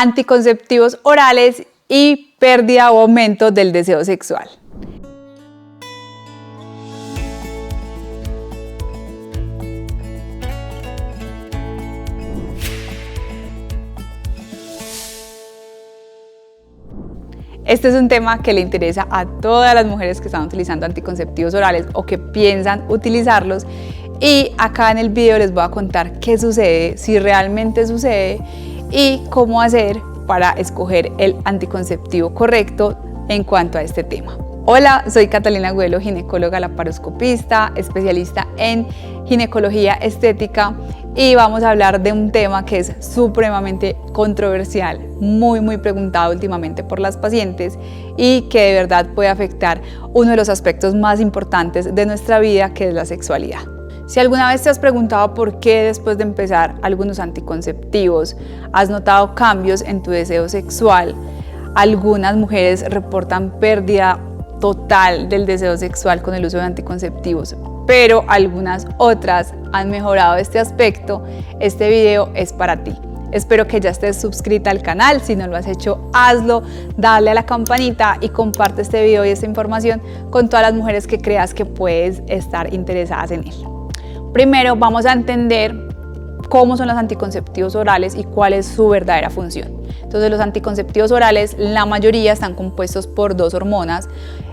anticonceptivos orales y pérdida o aumento del deseo sexual. Este es un tema que le interesa a todas las mujeres que están utilizando anticonceptivos orales o que piensan utilizarlos, y acá en el video les voy a contar qué sucede, si realmente sucede y cómo hacer para escoger el anticonceptivo correcto en cuanto a este tema. Hola, soy Catalina Agüelo, ginecóloga laparoscopista, especialista en ginecología estética, y vamos a hablar de un tema que es supremamente controversial, muy preguntado últimamente por las pacientes y que de verdad puede afectar uno de los aspectos más importantes de nuestra vida, que es la sexualidad. Si alguna vez te has preguntado por qué después de empezar algunos anticonceptivos has notado cambios en tu deseo sexual, algunas mujeres reportan pérdida total del deseo sexual con el uso de anticonceptivos, pero algunas otras han mejorado este aspecto. Este video es para ti. Espero que ya estés suscrita al canal. Si no lo has hecho, hazlo, dale a la campanita y comparte este video y esta información con todas las mujeres que creas que puedes estar interesadas en él. Primero vamos a entender cómo son los anticonceptivos orales y cuál es su verdadera función. Entonces, los anticonceptivos orales, la mayoría están compuestos por dos hormonas,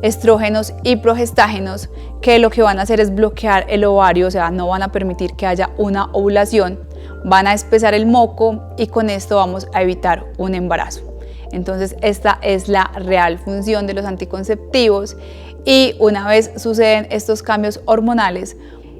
estrógenos y progestágenos, que lo que van a hacer es bloquear el ovario, o sea, no van a permitir que haya una ovulación, van a espesar el moco y con esto vamos a evitar un embarazo. Entonces, esta es la real función de los anticonceptivos, y una vez suceden estos cambios hormonales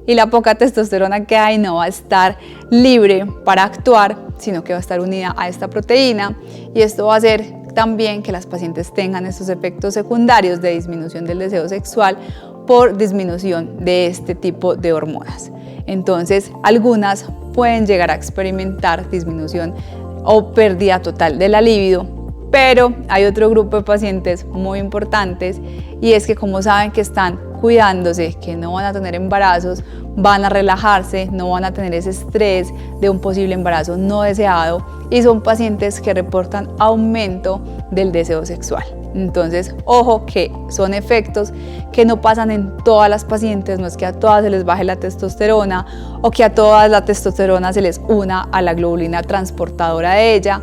y la poca testosterona que hay no va a estar libre para actuar, sino que va a estar unida a esta proteína, y esto va a hacer también que las pacientes tengan estos efectos secundarios de disminución del deseo sexual por disminución de este tipo de hormonas. Entonces, algunas pueden llegar a experimentar disminución o pérdida total de la libido, pero hay otro grupo de pacientes muy importantes, y es que como saben que están cuidándose, que no van a tener embarazos, van a relajarse, no van a tener ese estrés de un posible embarazo no deseado, y son pacientes que reportan aumento del deseo sexual. Entonces, ojo, que son efectos que no pasan en todas las pacientes, no es que a todas se les baje la testosterona o que a todas la testosterona se les una a la globulina transportadora de ella.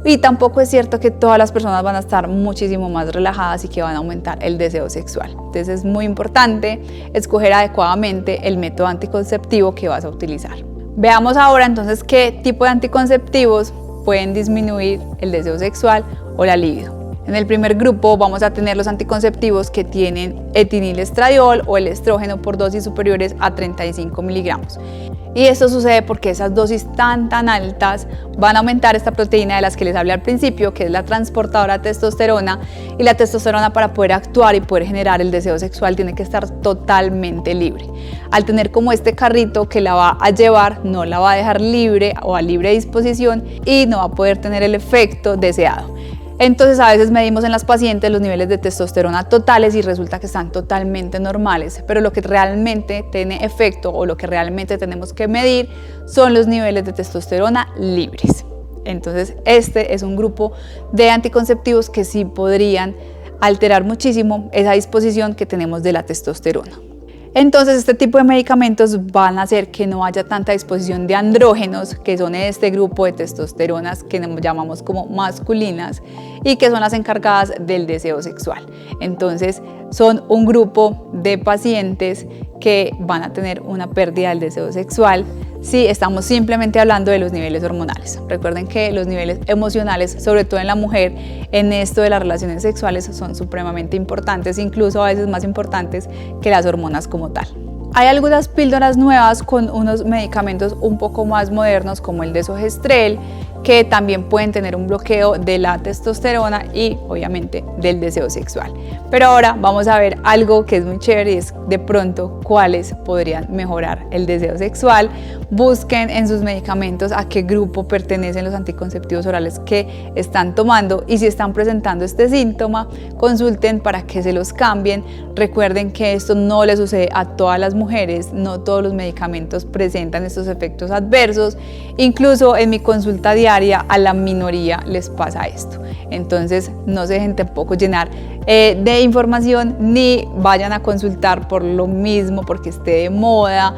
Y tampoco es cierto que todas las personas van a estar muchísimo más relajadas y que van a aumentar el deseo sexual. Entonces es muy importante escoger adecuadamente el método anticonceptivo que vas a utilizar. Veamos ahora entonces qué tipo de anticonceptivos pueden disminuir el deseo sexual o la libido. En el primer grupo vamos a tener los anticonceptivos que tienen etinilestradiol o el estrógeno por dosis superiores a 35 miligramos. Y esto sucede porque esas dosis tan altas van a aumentar esta proteína de las que les hablé al principio, que es la transportadora de testosterona, y la testosterona, para poder actuar y poder generar el deseo sexual, tiene que estar totalmente libre. Al tener como este carrito que la va a llevar, no la va a dejar libre o a libre disposición, y no va a poder tener el efecto deseado. Entonces, a veces medimos en las pacientes los niveles de testosterona totales y resulta que están totalmente normales, pero lo que realmente tiene efecto o lo que realmente tenemos que medir son los niveles de testosterona libres. Entonces, este es un grupo de anticonceptivos que sí podrían alterar muchísimo esa disposición que tenemos de la testosterona. Entonces, este tipo de medicamentos van a hacer que no haya tanta disposición de andrógenos, que son este grupo de testosteronas que llamamos como masculinas y que son las encargadas del deseo sexual. Entonces, son un grupo de pacientes que van a tener una pérdida del deseo sexual si estamos simplemente hablando de los niveles hormonales. Recuerden que los niveles emocionales, sobre todo en la mujer, en esto de las relaciones sexuales son supremamente importantes, incluso a veces más importantes que las hormonas como tal. Hay algunas píldoras nuevas con unos medicamentos un poco más modernos, como el desogestrel, que también pueden tener un bloqueo de la testosterona y obviamente del deseo sexual. Pero ahora vamos a ver algo que es muy chévere, y es de pronto cuáles podrían mejorar el deseo sexual. Busquen en sus medicamentos a qué grupo pertenecen los anticonceptivos orales que están tomando, y si están presentando este síntoma, consulten para que se los cambien. Recuerden que esto no le sucede a todas las mujeres, no todos los medicamentos presentan estos efectos adversos. Incluso en mi consulta diaria mayoritaria, a la minoría les pasa esto. Entonces no se dejen tampoco llenar de información ni vayan a consultar por lo mismo, porque esté de moda.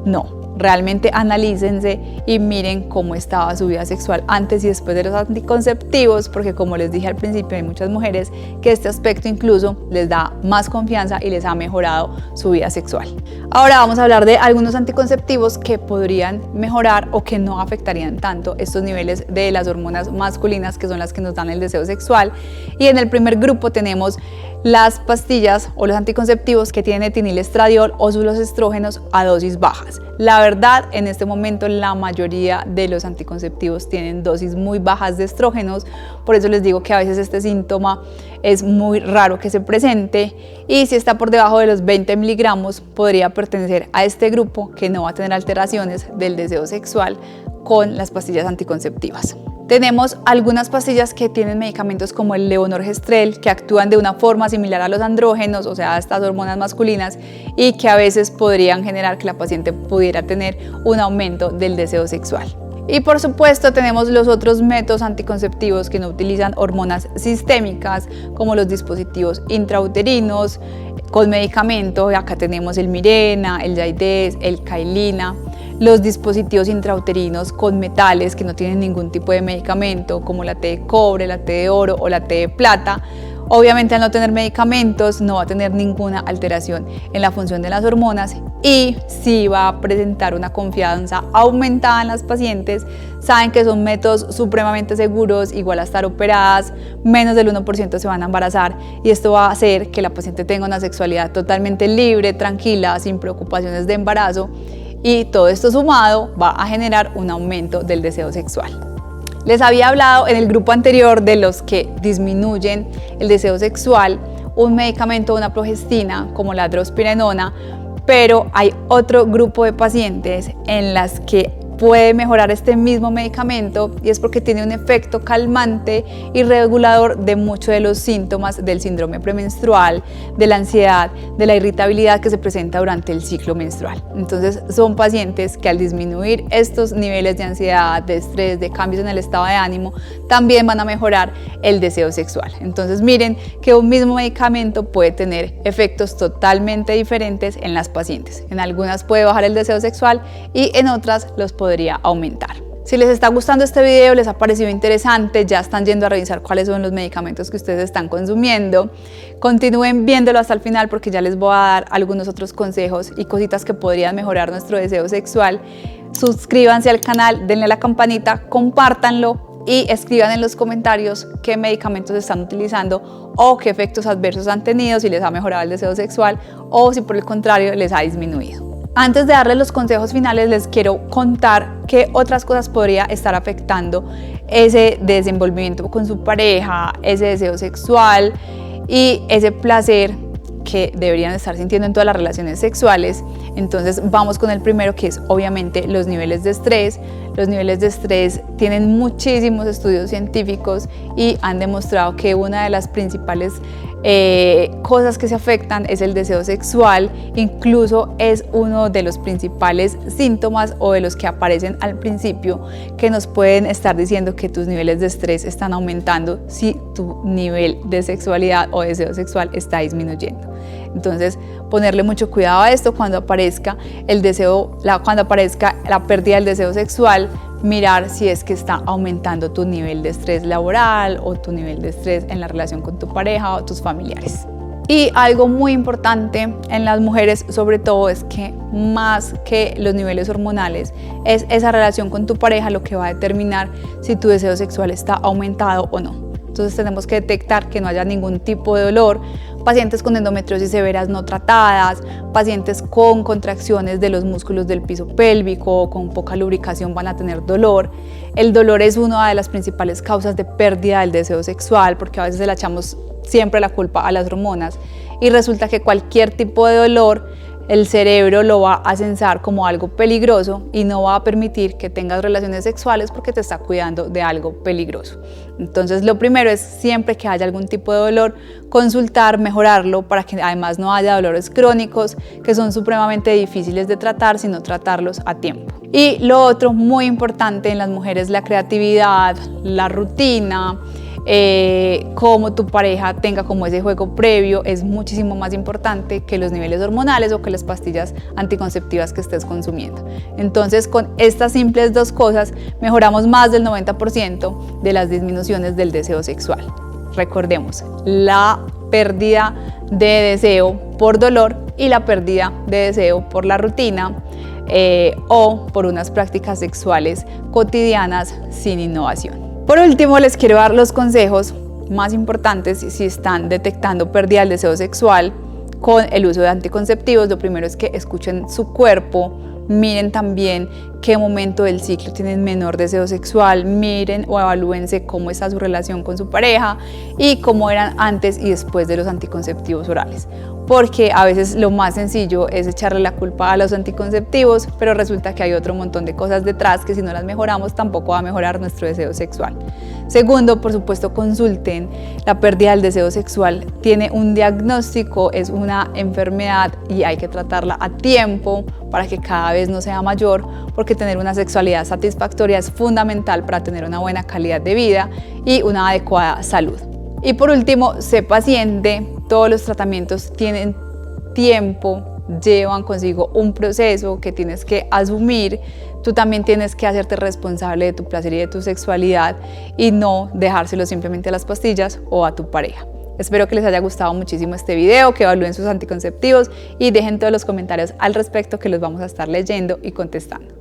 No. Realmente analícense y miren cómo estaba su vida sexual antes y después de los anticonceptivos, porque como les dije al principio, hay muchas mujeres que este aspecto incluso les da más confianza y les ha mejorado su vida sexual. Ahora vamos a hablar de algunos anticonceptivos que podrían mejorar o que no afectarían tanto estos niveles de las hormonas masculinas, que son las que nos dan el deseo sexual. Y en el primer grupo tenemos las pastillas o los anticonceptivos que tienen etinilestradiol o los estrógenos a dosis bajas. La verdad, en este momento la mayoría de los anticonceptivos tienen dosis muy bajas de estrógenos, por eso les digo que a veces este síntoma es muy raro que se presente, y si está por debajo de los 20 miligramos podría pertenecer a este grupo que no va a tener alteraciones del deseo sexual con las pastillas anticonceptivas. Tenemos algunas pastillas que tienen medicamentos como el levonorgestrel, que actúan de una forma similar a los andrógenos, o sea, a estas hormonas masculinas, y que a veces podrían generar que la paciente pudiera tener un aumento del deseo sexual. Y por supuesto tenemos los otros métodos anticonceptivos que no utilizan hormonas sistémicas, como los dispositivos intrauterinos con medicamento. Acá tenemos el Mirena, el Jaides, el Cailina. Los dispositivos intrauterinos con metales que no tienen ningún tipo de medicamento, como la T de cobre, la T de oro o la T de plata. Obviamente al no tener medicamentos no va a tener ninguna alteración en la función de las hormonas y sí va a presentar una confianza aumentada en las pacientes. Saben que son métodos supremamente seguros, igual a estar operadas, menos del 1% se van a embarazar, y esto va a hacer que la paciente tenga una sexualidad totalmente libre, tranquila, sin preocupaciones de embarazo, y todo esto sumado va a generar un aumento del deseo sexual. Les había hablado en el grupo anterior de los que disminuyen el deseo sexual, un medicamento, una progestina como la drospirenona, pero hay otro grupo de pacientes en las que puede mejorar este mismo medicamento, y es porque tiene un efecto calmante y regulador de muchos de los síntomas del síndrome premenstrual, de la ansiedad, de la irritabilidad que se presenta durante el ciclo menstrual. Entonces son pacientes que al disminuir estos niveles de ansiedad, de estrés, de cambios en el estado de ánimo, también van a mejorar el deseo sexual. Entonces miren que un mismo medicamento puede tener efectos totalmente diferentes en las pacientes. En algunas puede bajar el deseo sexual y en otras los podría aumentar. Si les está gustando este video, les ha parecido interesante, ya están yendo a revisar cuáles son los medicamentos que ustedes están consumiendo, continúen viéndolo hasta el final porque ya les voy a dar algunos otros consejos y cositas que podrían mejorar nuestro deseo sexual. Suscríbanse al canal, denle a la campanita, compártanlo y escriban en los comentarios qué medicamentos están utilizando o qué efectos adversos han tenido, si les ha mejorado el deseo sexual o si por el contrario les ha disminuido. Antes de darles los consejos finales, les quiero contar qué otras cosas podría estar afectando ese desenvolvimiento con su pareja, ese deseo sexual y ese placer que deberían estar sintiendo en todas las relaciones sexuales. Entonces vamos con el primero, que es obviamente los niveles de estrés. Los niveles de estrés tienen muchísimos estudios científicos y han demostrado que una de las principales cosas que se afectan es el deseo sexual. Incluso es uno de los principales síntomas o de los que aparecen al principio que nos pueden estar diciendo que tus niveles de estrés están aumentando si tu nivel de sexualidad o deseo sexual está disminuyendo. Entonces ponerle mucho cuidado a esto cuando aparezca el deseo, cuando aparezca la pérdida del deseo sexual, mirar si es que está aumentando tu nivel de estrés laboral o tu nivel de estrés en la relación con tu pareja o tus familiares. Y algo muy importante en las mujeres sobre todo es que más que los niveles hormonales es esa relación con tu pareja lo que va a determinar si tu deseo sexual está aumentado o no. Entonces tenemos que detectar que no haya ningún tipo de dolor. Pacientes con endometriosis severas no tratadas, pacientes con contracciones de los músculos del piso pélvico, con poca lubricación van a tener dolor. El dolor es una de las principales causas de pérdida del deseo sexual porque a veces le echamos siempre la culpa a las hormonas y resulta que cualquier tipo de dolor el cerebro lo va a censar como algo peligroso y no va a permitir que tengas relaciones sexuales porque te está cuidando de algo peligroso. Entonces lo primero es siempre que haya algún tipo de dolor, consultar, mejorarlo para que además no haya dolores crónicos que son supremamente difíciles de tratar si no tratarlos a tiempo. Y lo otro muy importante en las mujeres, la creatividad, la rutina, cómo tu pareja tenga como ese juego previo es muchísimo más importante que los niveles hormonales o que las pastillas anticonceptivas que estés consumiendo. Entonces con estas simples dos cosas mejoramos más del 90% de las disminuciones del deseo sexual. Recordemos, la pérdida de deseo por dolor y la pérdida de deseo por la rutina o por unas prácticas sexuales cotidianas sin innovación. Por último, les quiero dar los consejos más importantes si están detectando pérdida del deseo sexual con el uso de anticonceptivos. Lo primero es que escuchen su cuerpo, miren también qué momento del ciclo tienen menor deseo sexual, miren o evalúense cómo está su relación con su pareja y cómo eran antes y después de los anticonceptivos orales. Porque a veces lo más sencillo es echarle la culpa a los anticonceptivos, pero resulta que hay otro montón de cosas detrás que si no las mejoramos tampoco va a mejorar nuestro deseo sexual. Segundo, por supuesto, consulten. La pérdida del deseo sexual tiene un diagnóstico, es una enfermedad y hay que tratarla a tiempo para que cada vez no sea mayor, porque tener una sexualidad satisfactoria es fundamental para tener una buena calidad de vida y una adecuada salud. Y por último, sé paciente. Todos los tratamientos tienen tiempo, llevan consigo un proceso que tienes que asumir. Tú también tienes que hacerte responsable de tu placer y de tu sexualidad y no dejárselo simplemente a las pastillas o a tu pareja. Espero que les haya gustado muchísimo este video, que evalúen sus anticonceptivos y dejen todos los comentarios al respecto que los vamos a estar leyendo y contestando.